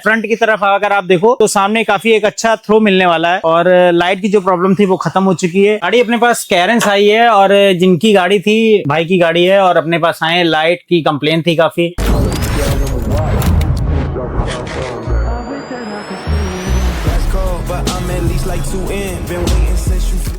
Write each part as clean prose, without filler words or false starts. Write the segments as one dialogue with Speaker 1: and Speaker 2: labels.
Speaker 1: Front की तरफ अगर आप देखो तो सामने काफी एक अच्छा थ्रो मिलने वाला है और लाइट की जो प्रॉब्लम थी वो खत्म हो चुकी है। गाड़ी अपने पास कैरेंस आई है और जिनकी गाड़ी थी भाई की गाड़ी है और अपने पास आए, लाइट की कंप्लेन थी काफी।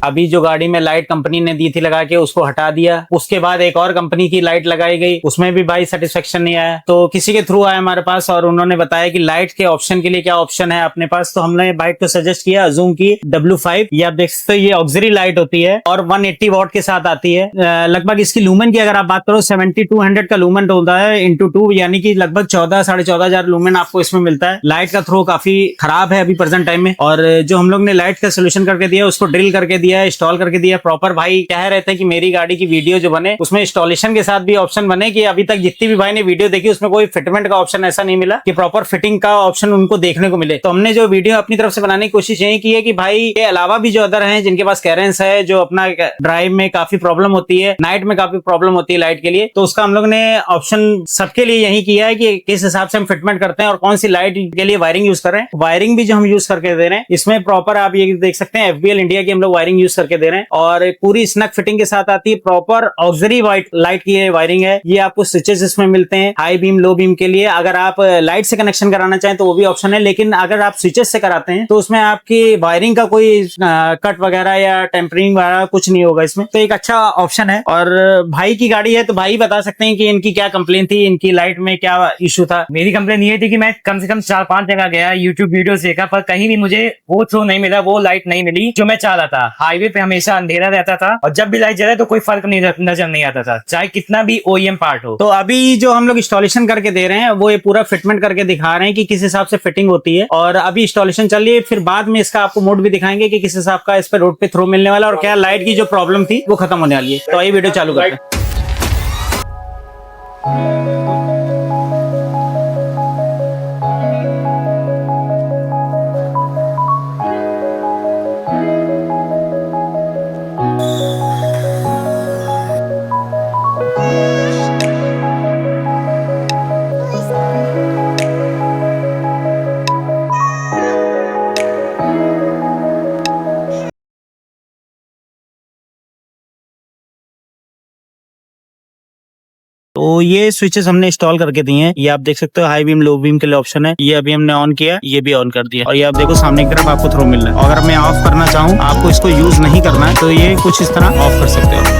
Speaker 1: अभी जो गाड़ी में लाइट कंपनी ने दी थी लगा के उसको हटा दिया, उसके बाद एक और कंपनी की लाइट लगाई गई, उसमें भी भाई सेटिस्फेक्शन नहीं आया। तो किसी के थ्रू आया हमारे पास और उन्होंने बताया कि लाइट के ऑप्शन के लिए क्या ऑप्शन है अपने पास। तो हमने बाइक को सजेस्ट किया अजूम की W5। ये आप देख सकते हो, ये ऑक्सिलरी लाइट होती है और 180 वॉट के साथ आती है। लगभग इसकी लूमेन की अगर आप बात करो 7200 का लूमेन होता है इंटू 2, यानी कि लगभग 14,500 लूमेन आपको इसमें मिलता है। लाइट का थ्रो काफी खराब है अभी प्रेजेंट टाइम में, और जो हम लोग ने लाइट का सोल्यूशन करके दिया, उसको ड्रिल करके दिया, इंस्टॉल करके दिया प्रॉपर। भाई कह रहे थे कि मेरी गाड़ी की वीडियो जो बने उसमें इंस्टॉलेशन के साथ भी ऑप्शन बने, कि अभी तक जितनी भी भाई ने वीडियो देखी उसमें कोई फिटमेंट का ऑप्शन ऐसा नहीं मिला कि प्रॉपर फिटिंग का ऑप्शन उनको देखने को मिले। तो हमने जो वीडियो अपनी तरफ से बनाने की कोशिश यही की है कि भाई के अलावा भी जो अदर हैं जिनके पास कैरेंस है, जो अपना ड्राइव में काफी प्रॉब्लम होती है, नाइट में काफी प्रॉब्लम होती है लाइट के लिए, तो उसका हम लोग ने ऑप्शन सबके लिए यही किया है कि किस हिसाब से हम फिटमेंट करते हैं और कौन सी लाइट के लिए वायरिंग यूज करें। वायरिंग भी जो हम यूज करके दे रहे हैं इसमें प्रॉपर आप ये देख सकते हैं FBL इंडिया की हम लोग वायरिंग यूज करके दे रहे हैं और पूरी स्नैक फिटिंग के साथ आती है। प्रॉपर ऑक्सिलरी लाइट की वायरिंग है। ये आपको स्विचेस इसमें मिलते हैं हाई बीम लो बीम के लिए। अगर आप लाइट से कनेक्शन कराना चाहें तो वो भी ऑप्शन है, लेकिन अगर आप स्विचेस से कराते हैं तो उसमें आपकी वायरिंग का कोई कट वगैरह या टेम्परिंग वगैरह कुछ नहीं होगा इसमें। तो एक अच्छा ऑप्शन है। और भाई की गाड़ी है तो भाई बता सकते हैं कि इनकी क्या कंप्लेन थी, इनकी लाइट में क्या इशू था।
Speaker 2: मेरी कंप्लेन ये थी कि मैं कम से कम 4-5 जगह गया, यूट्यूब वीडियो देखा, पर कहीं भी मुझे वो थ्रो नहीं मिला, वो लाइट नहीं मिली जो मैं चाह रहा था। हाईवे पे हमेशा अंधेरा रहता था और जब भी लाइट जले तो कोई फर्क नहीं नजर नहीं आता था, चाहे कितना भी OEM पार्ट हो।
Speaker 1: तो अभी जो हम लोग इंस्टॉलेशन करके दे रहे हैं वो ये पूरा फिटमेंट करके दिखा रहे हैं कि किस हिसाब से फिटिंग होती है, और अभी इंस्टॉलेशन चल रही है। फिर बाद में इसका आपको मोड भी दिखाएंगे कि किस हिसाब का इस पे रोड पे थ्रो मिलने वाला और क्या लाइट की जो प्रॉब्लम थी वो खत्म होने वाली है। तो ये वीडियो चालू करते हैं। तो ये स्विचेस हमने इंस्टॉल करके दिए हैं। ये आप देख सकते हो हाई बीम लो बीम के लिए ऑप्शन है। ये अभी हमने ऑन किया, ये भी ऑन कर दिया, और ये आप देखो सामने की तरफ आपको थ्रो मिल रहा है। अगर मैं ऑफ करना चाहूँ, आपको इसको यूज नहीं करना है, तो ये कुछ इस तरह ऑफ कर सकते हो।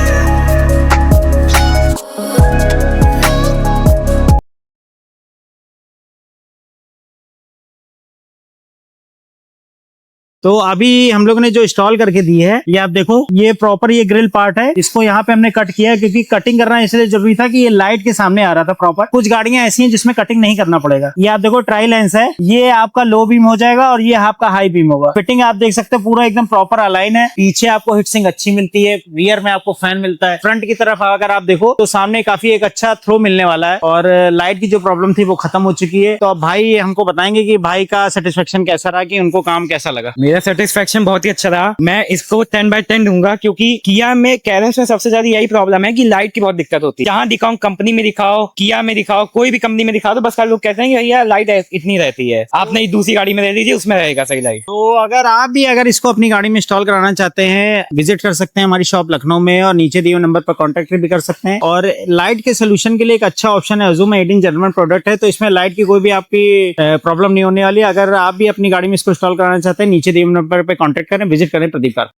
Speaker 1: तो अभी हम लोगों ने जो इंस्टॉल करके दी है, ये आप देखो, ये प्रॉपर ये ग्रिल पार्ट है। इसको यहाँ पे हमने कट किया है क्योंकि कटिंग करना इसलिए जरूरी था कि ये लाइट के सामने आ रहा था प्रॉपर। कुछ गाड़ियां ऐसी हैं जिसमें कटिंग नहीं करना पड़ेगा। ये आप देखो ट्राई लेंस है, ये आपका लो बीम हो जाएगा और ये आपका हाई बीम होगा। फिटिंग आप देख सकते हो पूरा एकदम प्रॉपर अलाइन है। पीछे आपको हिटसिंग अच्छी मिलती है, रियर में आपको फैन मिलता है। फ्रंट की तरफ अगर आप देखो तो सामने काफी एक अच्छा थ्रो मिलने वाला है और लाइट की जो प्रॉब्लम थी वो खत्म हो चुकी है। तो अब भाई हमको बताएंगे कि भाई का सेटिस्फेक्शन कैसा रहा, कि उनको काम कैसा लगा।
Speaker 2: मेरा सेटिस्फेक्शन बहुत ही अच्छा रहा। मैं इसको 10/10 दूंगा, क्योंकि किया में कैरेंस में सबसे ज्यादा यही प्रॉब्लम है कि लाइट की बहुत दिक्कत होती है। जहां दिखाओ, कंपनी में दिखाओ, किया में दिखाओ, कोई भी कंपनी में दिखाओ, तो बस लोग कहते हैं कि भैया लाइट इतनी रहती है, आप नहीं दूसरी गाड़ी में दे दीजिए, उसमें रहेगा सही लाइट।
Speaker 1: तो अगर आप भी इसको अपनी गाड़ी में इंस्टॉल कराना चाहते हैं, विजिट कर सकते हैं हमारी शॉप लखनऊ में, और नीचे दिए हुए नंबर पर कॉन्टेक्ट भी कर सकते हैं। और लाइट के सोल्यूशन के लिए एक अच्छा ऑप्शन है assume, made in German product है, तो इसमें लाइट की कोई भी आपकी प्रॉब्लम नहीं होने वाली। अगर आप भी अपनी गाड़ी में इसको इंस्टॉल कराना चाहते हैं, नीचे दिए हुए नंबर पर कॉन्टेक्ट करें, विजिट करें प्रदीप कार।